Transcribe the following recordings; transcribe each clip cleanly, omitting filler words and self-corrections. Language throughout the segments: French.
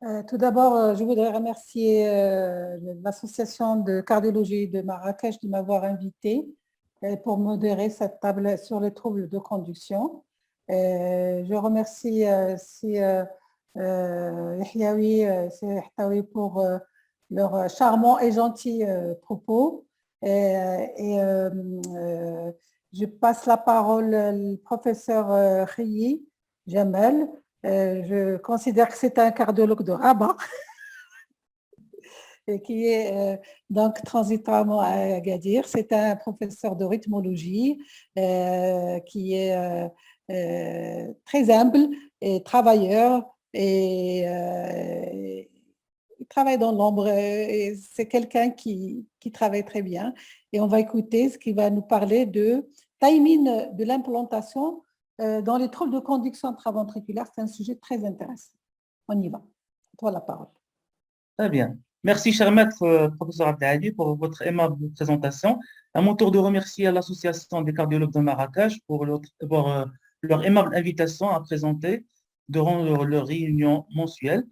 Tout d'abord, je voudrais remercier l'association de cardiologie de Marrakech de m'avoir invité pour modérer cette table sur les troubles de conduction. Je remercie Yahyaoui, Htaoui pour leurs charmants et gentils propos. Je passe la parole au professeur Riyi Jamel. Je considère que c'est un cardiologue de Rabat et qui est donc transitoirement à Agadir. C'est un professeur de rythmologie qui est très humble et travailleur et il travaille dans l'ombre. C'est quelqu'un qui travaille très bien. Et on va écouter ce qui va nous parler de timing de l'implantation dans les troubles de conduction intraventriculaire. C'est un sujet très intéressant. On y va. Toi la parole. Très bien. Merci, cher maître, professeur Abdelhadi, pour votre aimable présentation. À mon tour de remercier l'Association des cardiologues de Marrakech pour leur aimable invitation à présenter durant leur réunion mensuelle.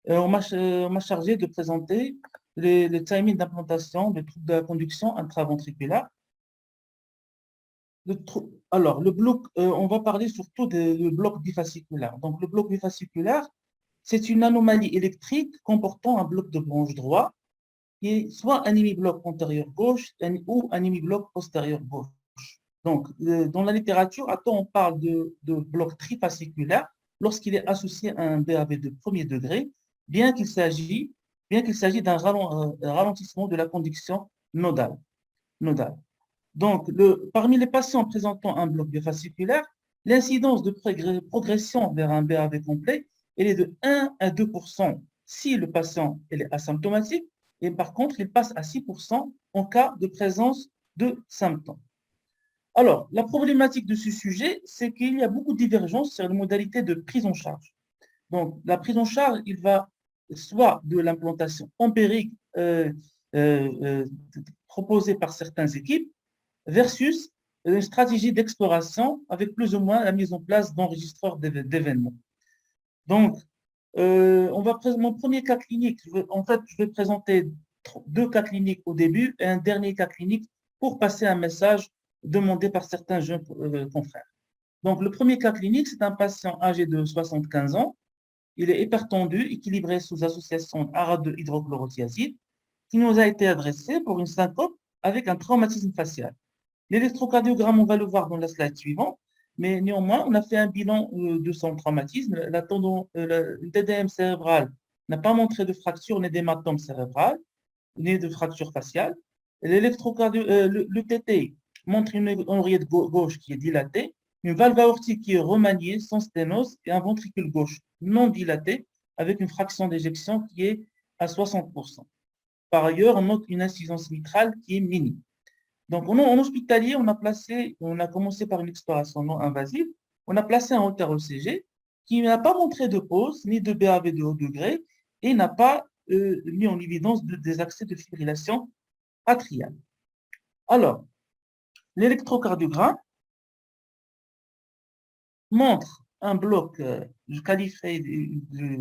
On m'a chargé de présenter les timings d'implantation des troubles de la conduction intraventriculaire. Alors, le bloc, on va parler surtout du bloc bifasciculaire. Donc, le bloc bifasciculaire, c'est une anomalie électrique comportant un bloc de branche droit qui est soit un hémibloc antérieur gauche ou un hémibloc postérieur gauche. Donc, dans la littérature, on parle de bloc trifasciculaire lorsqu'il est associé à un BAV de premier degré, bien qu'il s'agisse d'un ralentissement de la conduction nodale. Donc, parmi les patients présentant un bloc bifasciculaire, l'incidence de progression vers un BAV complet, elle est de 1 à 2% si le patient est asymptomatique, et par contre, il passe à 6% en cas de présence de symptômes. Alors, la problématique de ce sujet, c'est qu'il y a beaucoup de divergences sur les modalités de prise en charge. Donc, la prise en charge, il va soit de l'implantation empirique proposée par certaines équipes, versus une stratégie d'exploration avec plus ou moins la mise en place d'enregistreurs d'événements. Donc, mon premier cas clinique, je vais présenter 2 cas cliniques au début et un dernier cas clinique pour passer un message demandé par certains jeunes confrères. Donc, le premier cas clinique, c'est un patient âgé de 75 ans. Il est hypertendu, équilibré sous association arate de hydrochlorothiazide, qui nous a été adressé pour une syncope avec un traumatisme facial. L'électrocardiogramme, on va le voir dans la slide suivante, mais néanmoins, on a fait un bilan de son traumatisme. Le TDM cérébral n'a pas montré de fracture ni d'hématome cérébral, ni de fracture faciale. Le TT montre une oreillette gauche qui est dilatée, une valve aortique qui est remaniée sans sténose et un ventricule gauche non dilaté avec une fraction d'éjection qui est à 60%. Par ailleurs, on note une insuffisance mitrale qui est minime. Donc, en hospitalier, on a commencé par une exploration non invasive. On a placé un holter ECG qui n'a pas montré de pause ni de BAV de haut degré et n'a pas mis en évidence des accès de fibrillation atriale. Alors, l'électrocardiogramme montre un bloc qualifié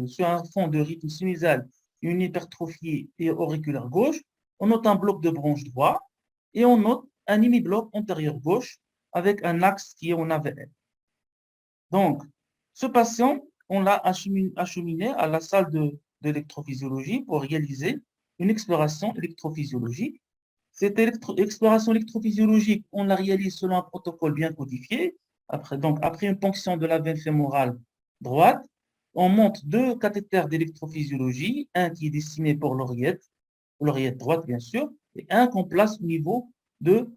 sur un fond de rythme sinusal, une hypertrophie et auriculaire gauche. On note un bloc de branche droit et on note un hémibloc antérieur gauche avec un axe qui est en AVL. Donc, ce patient, on l'a acheminé à la salle d'électrophysiologie pour réaliser une exploration électrophysiologique. Cette exploration électrophysiologique, on la réalise selon un protocole bien codifié. Après une ponction de la veine fémorale droite, on monte 2 cathéters d'électrophysiologie, un qui est destiné pour l'oreillette droite bien sûr, et un qu'on place au niveau de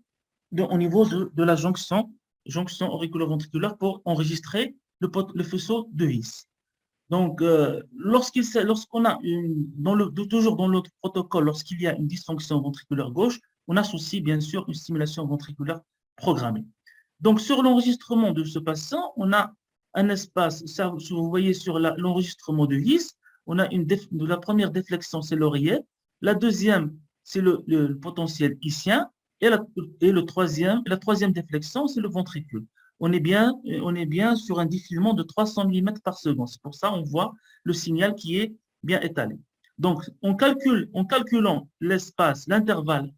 la jonction auriculo-ventriculaire pour enregistrer le faisceau de His. Donc, lorsqu'on a toujours dans l'autre protocole, lorsqu'il y a une dysfonction ventriculaire gauche, on associe bien sûr une stimulation ventriculaire programmée. Donc, sur l'enregistrement de ce patient, on a un espace, ça, vous voyez sur l'enregistrement de His, on a la première déflexion, c'est l'oreillette, la deuxième, c'est le potentiel hissien, et la troisième déflexion, c'est le ventricule. On est bien sur un défilement de 300 mm par seconde. C'est pour ça qu'on voit le signal qui est bien étalé. Donc, en calculant l'espace, l'intervalle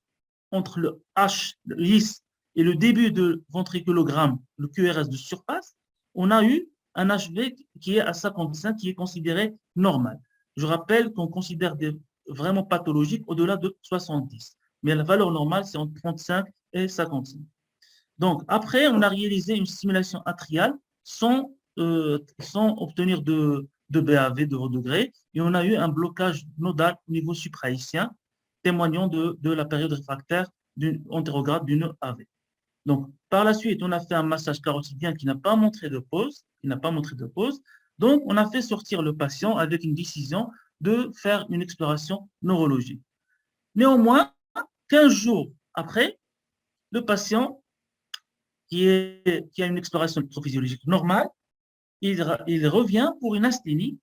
entre le H lisse et le début de ventriculogramme, le QRS de surface, on a eu un HV qui est à 55, qui est considéré normal. Je rappelle qu'on considère des vraiment pathologiques au-delà de 70. Mais la valeur normale, c'est entre 35 et 55. Donc, après, on a réalisé une stimulation atriale sans obtenir de BAV de haut degré, et on a eu un blocage nodal au niveau supraïtien, témoignant de la période réfractaire antérograde d'une AV. Donc, par la suite, on a fait un massage carotidien qui n'a pas montré de pause, Donc, on a fait sortir le patient avec une décision de faire une exploration neurologique. Néanmoins, 15 jours après, le patient qui a une exploration électrophysiologique normale, il revient pour une asthénie.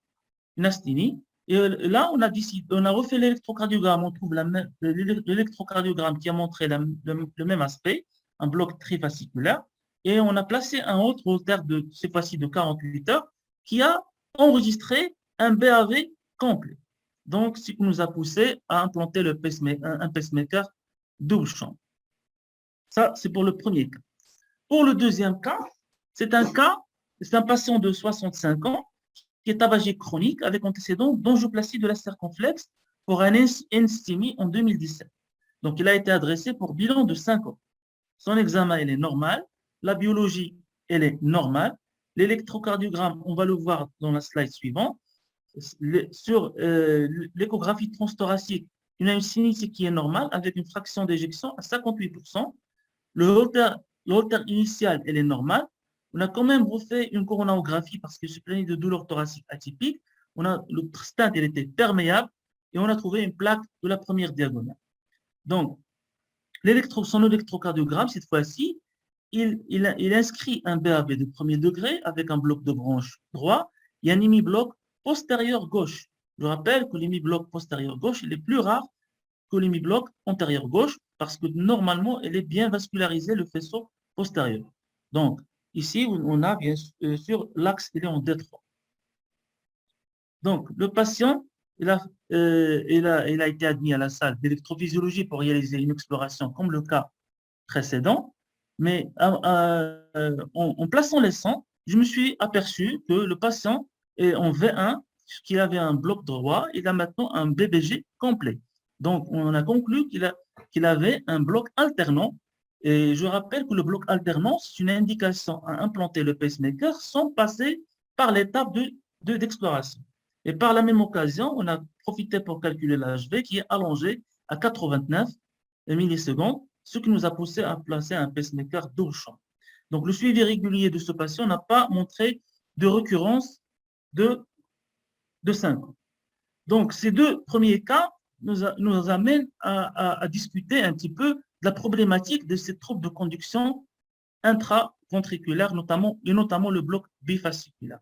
Et là, on a refait l'électrocardiogramme. On trouve l'électrocardiogramme qui a montré le même aspect, un bloc trifasciculaire. Et on a placé un autre Holter de cette fois-ci de 48 heures qui a enregistré un BAV complet. Donc, ce qui nous a poussé à implanter un pacemaker double chambre. Ça, c'est pour le premier cas. Pour le deuxième cas, c'est un patient de 65 ans qui est tabagique chronique avec antécédent d'angioplastie de la circonflexe pour un NSTEMI en 2017. Donc, il a été adressé pour bilan de 5 ans. Son examen, il est normal. La biologie, elle est normale. L'électrocardiogramme, on va le voir dans la slide suivante. Sur l'échographie transthoracique, il y a une sinusite qui est normale avec une fraction d'éjection à 58%. Le holter initial, elle est normale. On a quand même refait une coronarographie parce que je plaignais de douleur thoracique atypique. Le stent, il était perméable et on a trouvé une plaque de la première diagonale. Donc, son électrocardiogramme, cette fois-ci, il inscrit un BAV de premier degré avec un bloc de branche droit et un hémibloc postérieur gauche. Je rappelle que l'hémibloc postérieur gauche, il est plus rare que l'hémibloc antérieur gauche parce que normalement, elle est bien vascularisée, le faisceau postérieur. Donc, ici, on a bien sûr l'axe, il est en détroit. Donc, le patient, il a été admis à la salle d'électrophysiologie pour réaliser une exploration comme le cas précédent, mais en plaçant les sangs, je me suis aperçu que le patient est en V1, qu'il avait un bloc droit, il a maintenant un BBG complet. Donc, on a conclu qu'il avait un bloc alternant. Et je rappelle que le bloc alternant, c'est une indication à implanter le pacemaker sans passer par l'étape d'exploration. Et par la même occasion, on a profité pour calculer l'HV qui est allongé à 89 millisecondes, ce qui nous a poussé à placer un pacemaker double champ. Donc, le suivi régulier de ce patient n'a pas montré de récurrence de 5 ans. Donc, ces deux premiers cas nous amènent à discuter un petit peu de la problématique de ces troubles de conduction intraventriculaire, notamment le bloc bifasciculaire.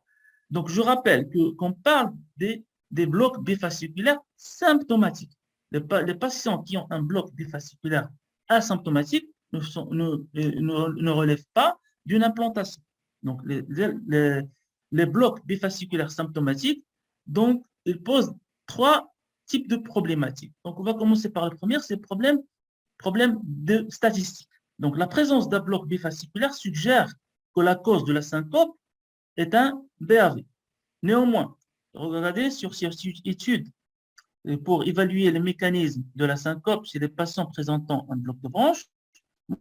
Donc, je rappelle qu'on parle des blocs bifasciculaires symptomatiques. Les patients qui ont un bloc bifasciculaire asymptomatique ne relèvent pas d'une implantation. Donc, les blocs bifasciculaires symptomatiques, donc, ils posent 3 types de problématiques. Donc, on va commencer par le premier, c'est problème de statistique. Donc, la présence d'un bloc bifasciculaire suggère que la cause de la syncope est un BAV. Néanmoins, regardez sur cette étude pour évaluer les mécanismes de la syncope chez les patients présentant un bloc de branche,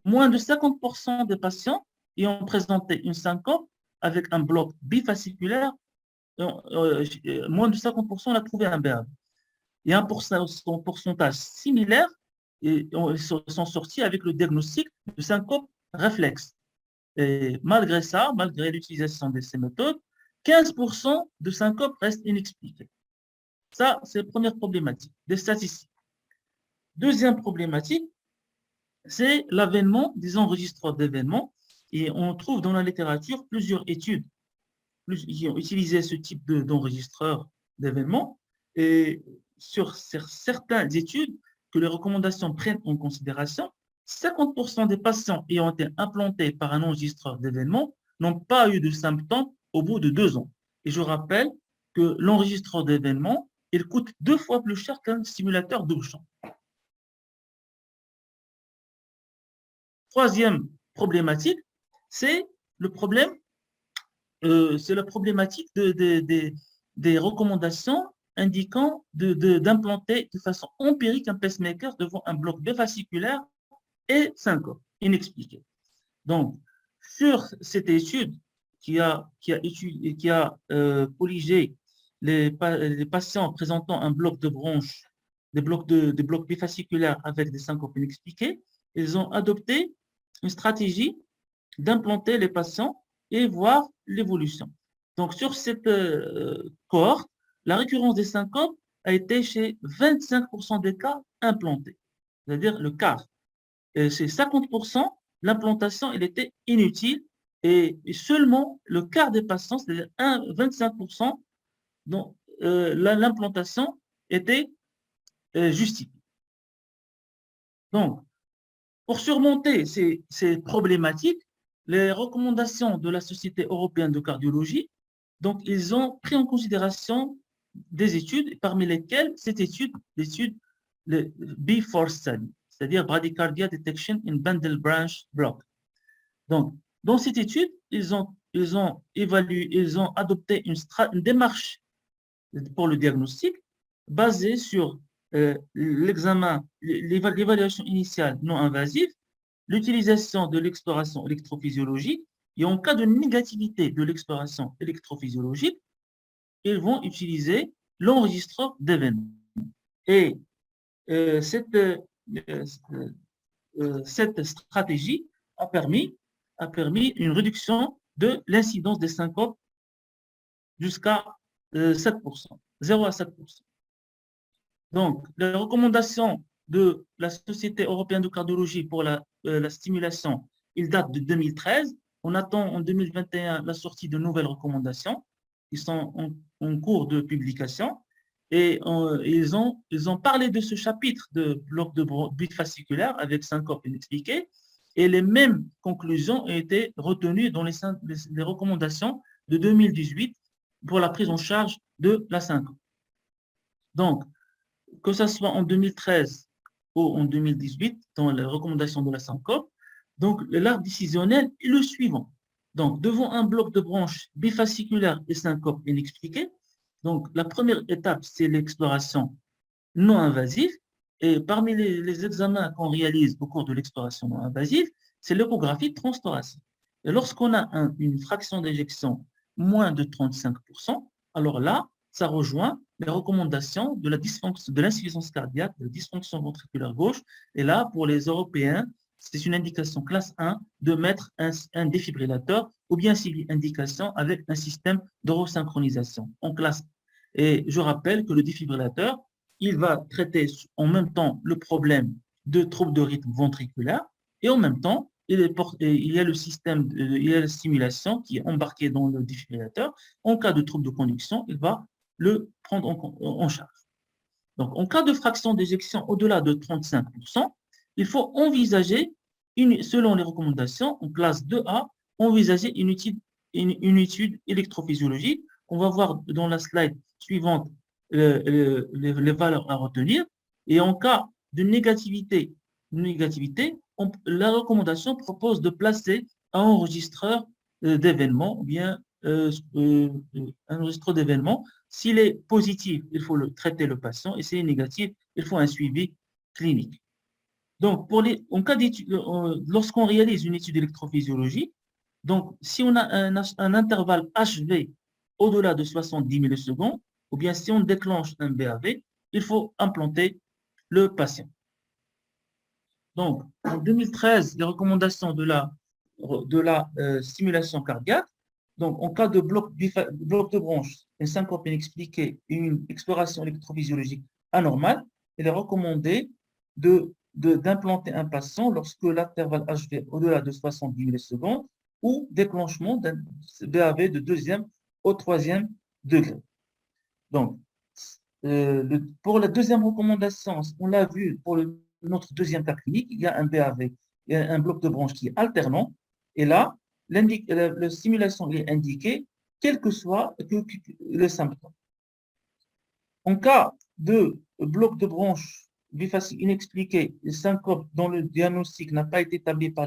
moins de 50% des patients ayant présenté une syncope avec un bloc bifasciculaire, moins de 50% ont trouvé un BAV. Et un pourcentage similaire et ils sont sortis avec le diagnostic de syncope réflexe. Et malgré ça, malgré l'utilisation de ces méthodes, 15% de syncope restent inexpliqués. Ça, c'est la première problématique, des statistiques. Deuxième problématique, c'est l'avènement des enregistreurs d'événements. Et on trouve dans la littérature plusieurs études qui ont utilisé ce type d'enregistreur d'événements. Et sur certaines études que les recommandations prennent en considération, 50% des patients ayant été implantés par un enregistreur d'événements n'ont pas eu de symptômes au bout de 2 ans. Et je rappelle que l'enregistreur d'événements, il coûte 2 fois plus cher qu'un stimulateur double champ. Troisième problématique, c'est le problème, c'est la problématique des recommandations indiquant d'implanter de façon empirique un pacemaker devant un bloc bifasciculaire et syncope inexpliqué. Donc, sur cette étude qui a colligé les patients présentant un bloc de bronche, des blocs bifasciculaires avec des syncopes inexpliquées, ils ont adopté une stratégie d'implanter les patients et voir l'évolution. Donc, sur cette cohorte, la récurrence des syncopes a été chez 25% des cas implantés, c'est-à-dire le quart. Et chez 50%, l'implantation elle était inutile et seulement le quart des patients, c'est-à-dire 25%, dont l'implantation était justifiée. Donc, pour surmonter ces problématiques, les recommandations de la Société européenne de cardiologie, donc ils ont pris en considération des études, parmi lesquelles cette étude, le B4 study, c'est-à-dire Bradycardia Detection in Bundle Branch Block. Donc, dans cette étude, ils ont adopté une démarche pour le diagnostic basée sur l'évaluation initiale non invasive, l'utilisation de l'exploration électrophysiologique, et en cas de négativité de l'exploration électrophysiologique, ils vont utiliser l'enregistreur d'événements. Et cette stratégie a permis une réduction de l'incidence des syncopes jusqu'à 7%, 0 à 7%. Donc, les recommandations de la Société européenne de cardiologie pour la stimulation, ils datent de 2013. On attend en 2021 la sortie de nouvelles recommandations qui sont en cours de publication. Et ils ont parlé de ce chapitre de bloc de bifasciculaire avec syncope inexpliquée. Et les mêmes conclusions ont été retenues dans les recommandations de 2018 pour la prise en charge de la syncope. Donc, que ce soit en 2013 ou en 2018, dans les recommandations de la syncope, donc l'arbre décisionnel est le suivant. Donc, devant un bloc de branche bifasciculaire et syncope inexpliquée, donc la première étape, c'est l'exploration non invasive. Et parmi les examens qu'on réalise au cours de l'exploration non invasive, c'est l'échographie transthoracique. Et lorsqu'on a une fraction d'éjection moins de 35%, alors là, ça rejoint les recommandations de l'insuffisance cardiaque, de la dysfonction ventriculaire gauche. Et là, pour les Européens, c'est une indication classe 1 de mettre un défibrillateur ou bien c'est une indication avec un système de resynchronisation en classe 1. Et je rappelle que le défibrillateur, il va traiter en même temps le problème de troubles de rythme ventriculaire et en même temps, il y a le système, il y a la stimulation qui est embarquée dans le défibrillateur. En cas de trouble de conduction, il va le prendre en charge. Donc, en cas de fraction d'éjection au-delà de 35%, il faut envisager, selon les recommandations, en classe 2A, envisager une étude électrophysiologique. On va voir dans la slide suivante les valeurs à retenir. Et en cas de négativité, la recommandation propose de placer un enregistreur d'événements, ou bien un enregistreur d'événements. S'il est positif, il faut traiter le patient, et s'il est négatif, il faut un suivi clinique. Donc, en cas lorsqu'on réalise une étude électrophysiologique, donc si on a un intervalle HV au-delà de 70 millisecondes, ou bien si on déclenche un BAV, il faut implanter le patient. Donc, en 2013, les recommandations de la stimulation cardiaque, donc en cas de bloc de branche, une syncope inexpliquée et une exploration électrophysiologique anormale, il est recommandé d'implanter un patient lorsque l'intervalle HV au-delà de 70 millisecondes ou déclenchement d'un BAV de 2e au 3e degré. Donc, pour la deuxième recommandation, on l'a vu pour notre deuxième cas clinique, il y a un BAV, il y a un bloc de branche qui est alternant, et là, la stimulation est indiquée, quel que soit le symptôme. En cas de bloc de bronche biphasique inexpliqué, et syncope dont le diagnostic n'a pas été établi par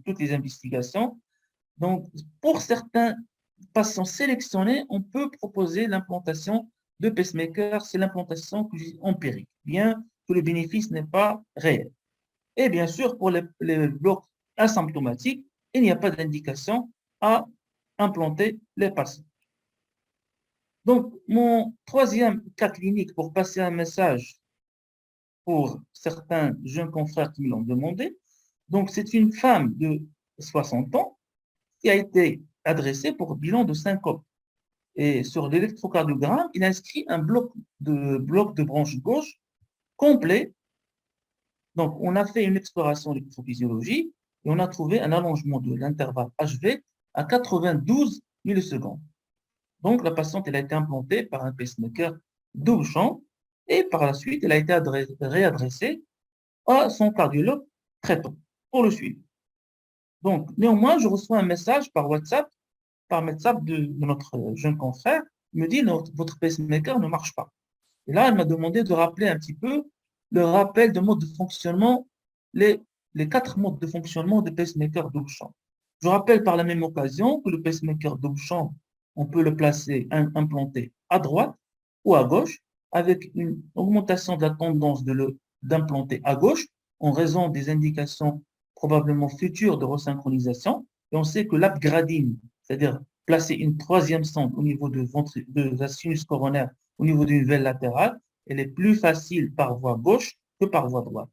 toutes les investigations, donc pour certains patients sélectionnés, on peut proposer l'implantation de pacemaker, c'est l'implantation empirique, bien que le bénéfice n'est pas réel. Et bien sûr, pour les blocs asymptomatiques, il n'y a pas d'indication à implanter les patients. Donc, mon troisième cas clinique pour passer un message pour certains jeunes confrères qui me l'ont demandé, donc c'est une femme de 60 ans qui a été adressée pour bilan de syncope. Et sur l'électrocardiogramme, il inscrit un bloc de branche gauche complet. Donc, on a fait une exploration d'électrophysiologie et on a trouvé un allongement de l'intervalle HV à 92 millisecondes. Donc, la patiente elle a été implantée par un pacemaker double champ et par la suite, elle a été réadressée à son cardiologue traitant pour le suivi. Donc, néanmoins, je reçois un message par WhatsApp de notre jeune confrère, il me dit votre pacemaker ne marche pas. Et là, elle m'a demandé de rappeler un petit peu le rappel de mode de fonctionnement, les 4 modes de fonctionnement du pacemaker double champ. Je rappelle par la même occasion que le pacemaker double champ, on peut le placer, implanté à droite ou à gauche, avec une augmentation de la tendance d'implanter à gauche en raison des indications probablement futures de resynchronisation. Et on sait que l'upgrading, c'est-à-dire placer une troisième sonde au niveau de la sinus coronaire, au niveau d'une veine latérale, elle est plus facile par voie gauche que par voie droite.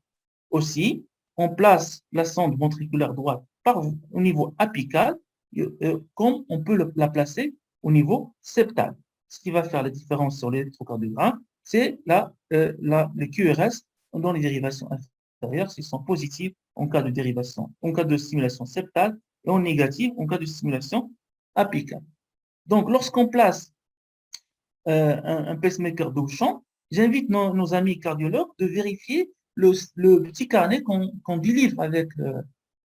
Aussi, on place la sonde ventriculaire droite au niveau apical, comme on peut la placer au niveau septal. Ce qui va faire la différence sur l'électrocardiogramme, c'est les QRS dans les dérivations inférieures, s'ils sont positifs en cas de dérivation, en cas de stimulation septale, et en négatif en cas de stimulation apicale. Donc, lorsqu'on place un pacemaker double champ, j'invite nos amis cardiologues de vérifier le petit carnet qu'on délivre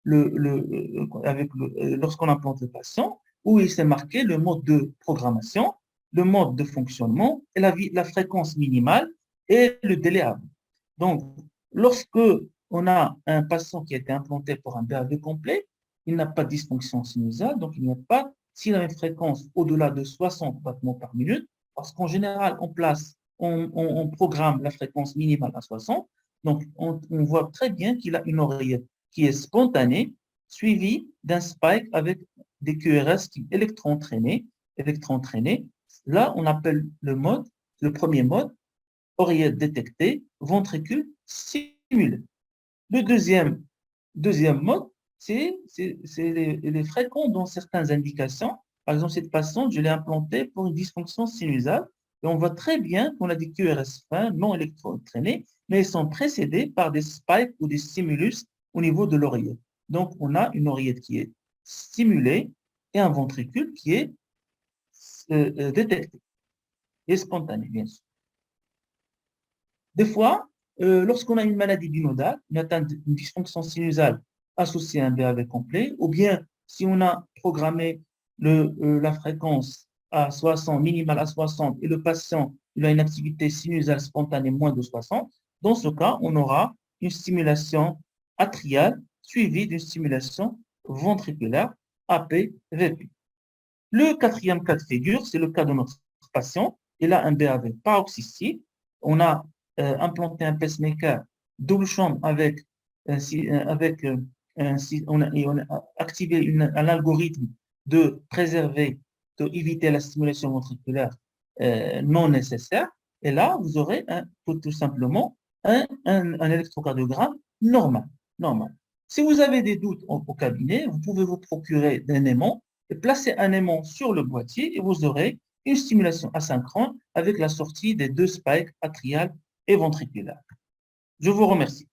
lorsqu'on implante le patient, où il s'est marqué le mode de programmation, le mode de fonctionnement, et la fréquence minimale et le délai avant. Donc, lorsque on a un patient qui a été implanté pour un BAV complet, il n'a pas de dysfonction sinusale, donc il n'y a pas, s'il a une fréquence au-delà de 60 battements par minute, parce qu'en général, on programme la fréquence minimale à 60, donc on voit très bien qu'il a une oreillette qui est spontanée, suivie d'un spike avec des QRS qui électro-entraînés. Là, on appelle le premier mode, oreillette détectée, ventricule stimulé. Le deuxième mode, c'est les fréquences dans certaines indications. Par exemple, cette patiente, je l'ai implantée pour une dysfonction sinusale et on voit très bien qu'on a des QRS fins non électro-entraînés, mais ils sont précédés par des spikes ou des stimulus au niveau de l'oreillette. Donc, on a une oreillette qui est stimulée et un ventricule qui est détecté et spontané, bien sûr. Des fois, lorsqu'on a une maladie binodale, une dysfonction sinusale associée à un BAV complet, ou bien si on a programmé la fréquence à 60, minimale à 60, et le patient il a une activité sinusale spontanée moins de 60, dans ce cas, on aura une stimulation atriale suivie d'une stimulation ventriculaire AP-VP. Le quatrième cas de figure, c'est le cas de notre patient. Il a un BAV paroxystique. On a implanté un pacemaker double chambre on a activé un algorithme de préserver, d'éviter la stimulation ventriculaire non nécessaire. Et là, vous aurez tout simplement un électrocardiogramme normal. Si vous avez des doutes au cabinet, vous pouvez vous procurer d'un aimant et placer un aimant sur le boîtier et vous aurez une stimulation asynchrone avec la sortie des 2 spikes atriales et ventriculaires. Je vous remercie.